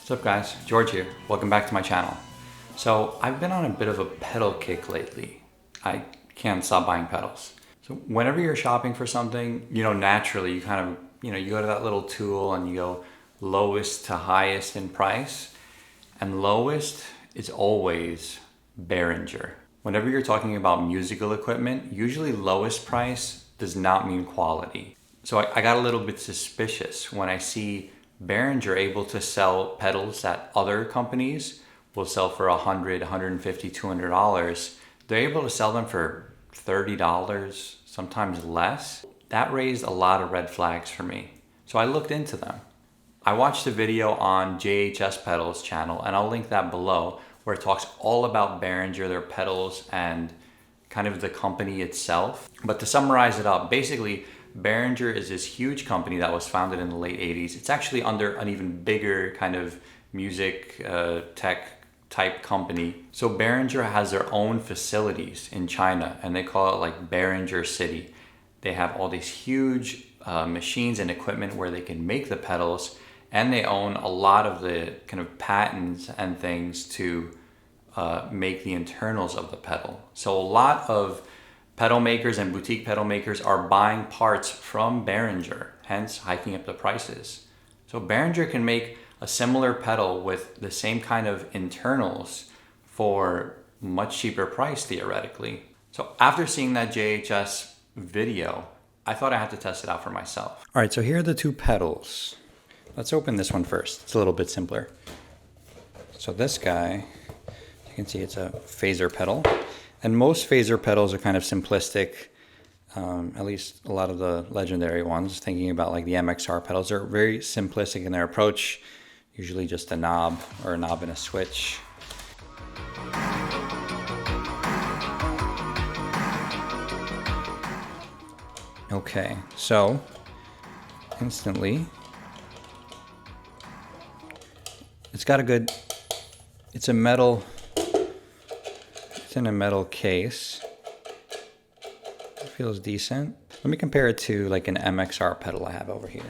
What's up guys, George here. Welcome back to my channel. So I've been on a bit of a pedal kick lately. I can't stop buying pedals. So whenever you're shopping for something, naturally you kind of, you go to that little tool and you go lowest to highest in price. And lowest is always Behringer. Whenever you're talking about musical equipment, usually lowest price does not mean quality. So I got a little bit suspicious when I see Behringer able to sell pedals that other companies will sell for $100, $150, $200. They're able to sell them for $30, sometimes less. That raised a lot of red flags for me. So I looked into them. I watched a video on JHS Pedals channel, and I'll link that below, where it talks all about Behringer, their pedals, and kind of the company itself. But to summarize it up, basically, Behringer is this huge company that was founded in the late 80s. It's actually under an even bigger kind of music tech type company. So Behringer has their own facilities in China, and they call it like Behringer City. They have all these huge machines and equipment where they can make the pedals, and they own a lot of the kind of patents and things to make the internals of the pedal. So a lot of pedal makers and boutique pedal makers are buying parts from Behringer, hence hiking up the prices. So Behringer can make a similar pedal with the same kind of internals for much cheaper price theoretically. So after seeing that JHS video, I thought I had to test it out for myself. All right, so here are the two pedals. Let's open this one first. It's a little bit simpler. So this guy, you can see it's a phaser pedal. And most phaser pedals are kind of simplistic, at least a lot of the legendary ones, thinking about like the MXR pedals, are very simplistic in their approach, usually just a knob or a knob and a switch. Okay, so instantly, it's got a good, it's in a metal case. It feels decent. Let me compare it to like an MXR pedal I have over here.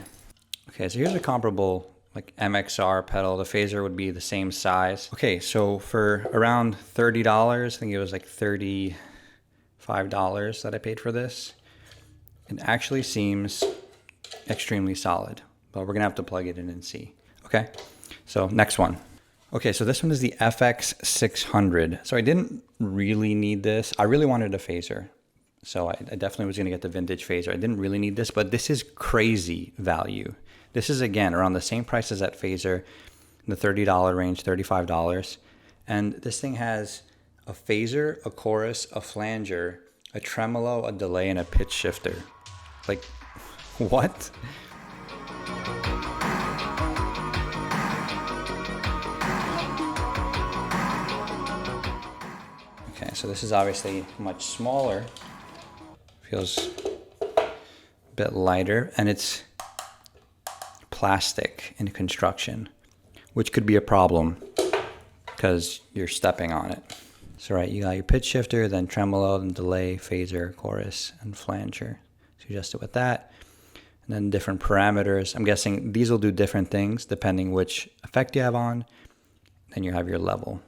Okay, so here's a comparable like MXR pedal. The phaser would be the same size. Okay, so for around $30, I think it was like $35 that I paid for this. It actually seems extremely solid, but we're gonna have to plug it in and see. Okay, so next one. Okay, so this one is the FX600. So I didn't really need this. I really wanted a phaser. So I definitely was gonna get the vintage phaser. I didn't really need this, but this is crazy value. This is, again, around the same price as that phaser, in the $30 range, $35. And this thing has a phaser, a chorus, a flanger, a tremolo, a delay, and a pitch shifter. Like, what? Okay, so this is obviously much smaller. Feels a bit lighter, and it's plastic in construction, which could be a problem because you're stepping on it. So right, you got your pitch shifter, then tremolo, then delay, phaser, chorus, and flanger. So you adjust it with that. And then different parameters. I'm guessing these will do different things depending which effect you have on. Then you have your level.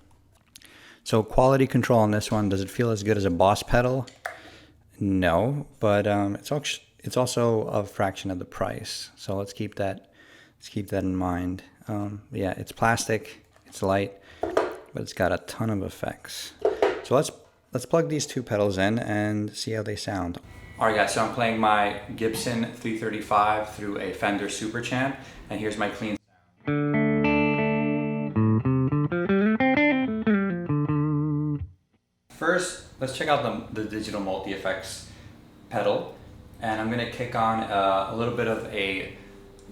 So quality control on this one, does it feel as good as a Boss pedal? No, but it's also a fraction of the price. So let's keep that in mind. Yeah, it's plastic, it's light, but it's got a ton of effects. So let's plug these two pedals in and see how they sound. All right, guys. So I'm playing my Gibson 335 through a Fender Super Champ, and here's my clean sound. First, let's check out the digital multi-effects pedal, and I'm gonna kick on a little bit of a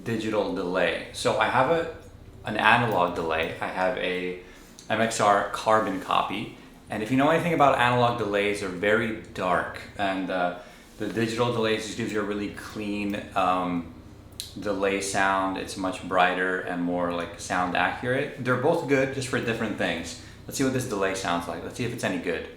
digital delay. So I have an analog delay. I have a MXR carbon copy, and if you know anything about analog delays, they're very dark, and the digital delays just gives you a really clean delay sound. It's much brighter and more like sound accurate. They're both good, just for different things. Let's see what this delay sounds like. Let's see if it's any good.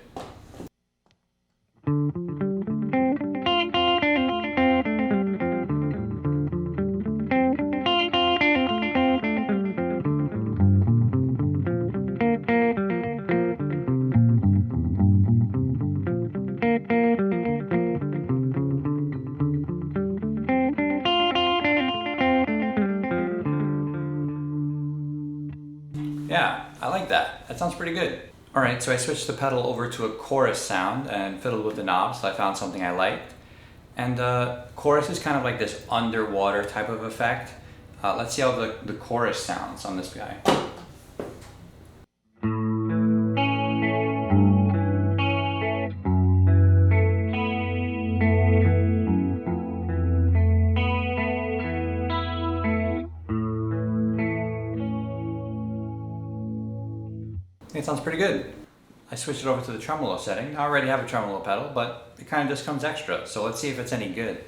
that. That sounds pretty good. All right, so I switched the pedal over to a chorus sound and fiddled with the knobs, so I found something I liked. And chorus is kind of like this underwater type of effect. Let's see how the chorus sounds on this guy. It sounds pretty good. I switched it over to the tremolo setting. I already have a tremolo pedal, but it kind of just comes extra. So let's see if it's any good.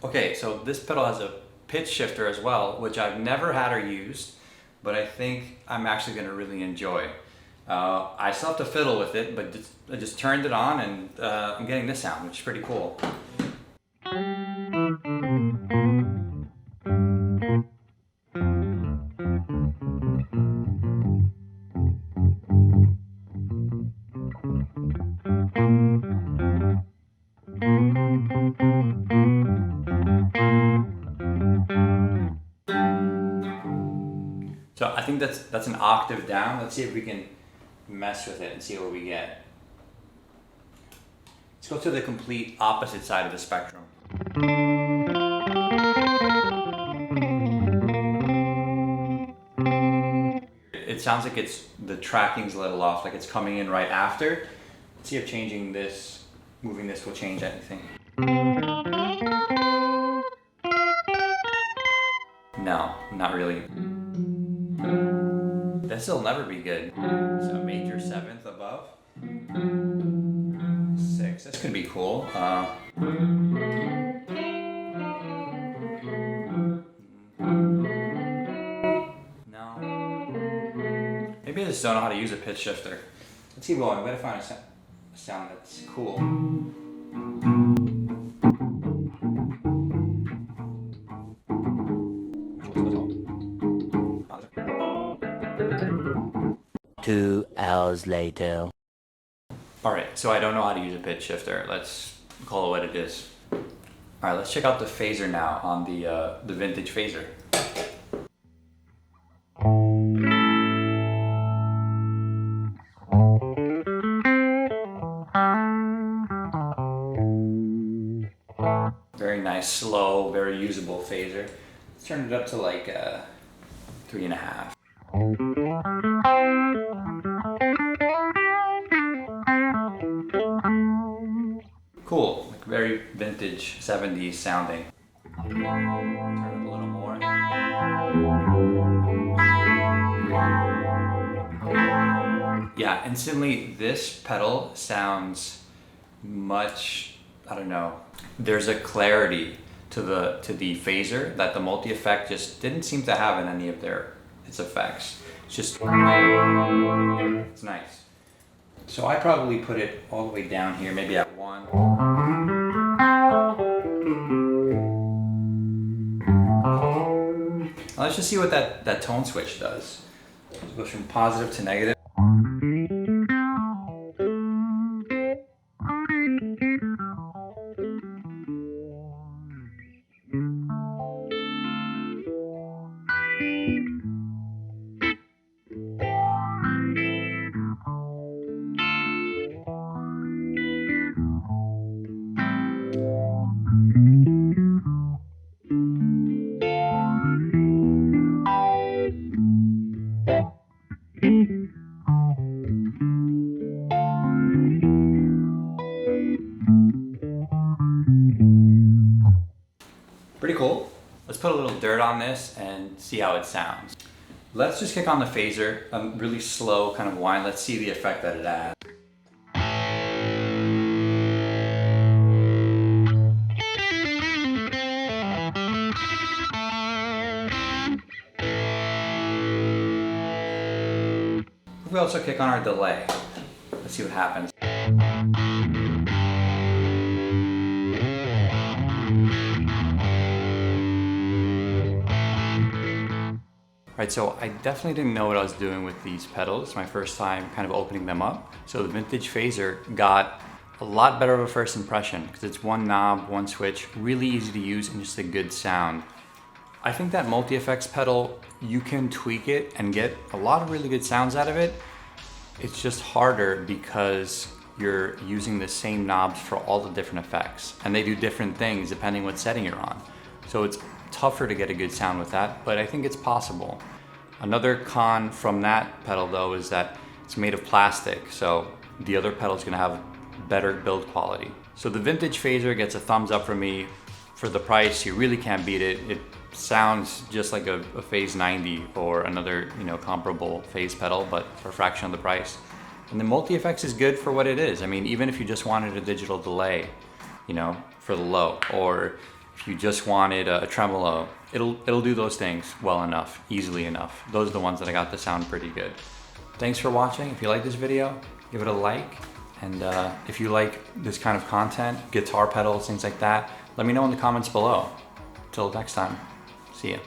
Okay, so this pedal has a pitch shifter as well, which I've never had or used, but I think I'm actually going to really enjoy. I still have to fiddle with it, but I just turned it on and I'm getting this sound, which is pretty cool. So I think that's an octave down. Let's see if we can mess with it and see what we get. Let's go to the complete opposite side of the spectrum. It sounds like the tracking's a little off, like it's coming in right after. Let's see if changing this, moving this will change anything. No, not really. This will never be good. So major seventh above. 6. This could be cool. No. Maybe I just don't know how to use a pitch shifter. Let's keep going. I'm gonna find a sound that's cool. Two hours later. Alright, so I don't know how to use a pitch shifter. Let's call it what it is. Alright, let's check out the phaser now on the vintage phaser. Very nice, slow, very usable phaser. Let's turn it up to like 3.5. Cool, like very vintage 70s sounding. Turn it up a little more. Yeah, instantly this pedal sounds much, I don't know, there's a clarity to the phaser that the multi-effect just didn't seem to have in any of its effects. It's just, it's nice. So I probably put it all the way down here, maybe at 1. Now let's just see what that tone switch does. It goes from positive to negative. Pretty cool. Let's put a little dirt on this and see how it sounds. Let's just kick on the phaser, a really slow kind of whine. Let's see the effect that it adds. We also kick on our delay. Let's see what happens. Right, so I definitely didn't know what I was doing with these pedals. My first time kind of opening them up. So the vintage phaser got a lot better of a first impression because it's one knob, one switch, really easy to use and just a good sound. I think that multi-effects pedal, you can tweak it and get a lot of really good sounds out of it. It's just harder because you're using the same knobs for all the different effects and they do different things depending what setting you're on. So it's tougher to get a good sound with that, but I think it's possible. Another con from that pedal though is that it's made of plastic, so the other pedal is gonna have better build quality. So the vintage phaser gets a thumbs up from me. For the price, you really can't beat it. It sounds just like a Phase 90 or another, comparable phase pedal, but for a fraction of the price. And the multi-effects is good for what it is. I mean, even if you just wanted a digital delay, for the low, or if you just wanted a tremolo, it'll do those things well enough, easily enough. Those are the ones that I got to sound pretty good. Thanks for watching. If you like this video, give it a like. And if you like this kind of content, guitar pedals, things like that, let me know in the comments below. Till next time, see ya.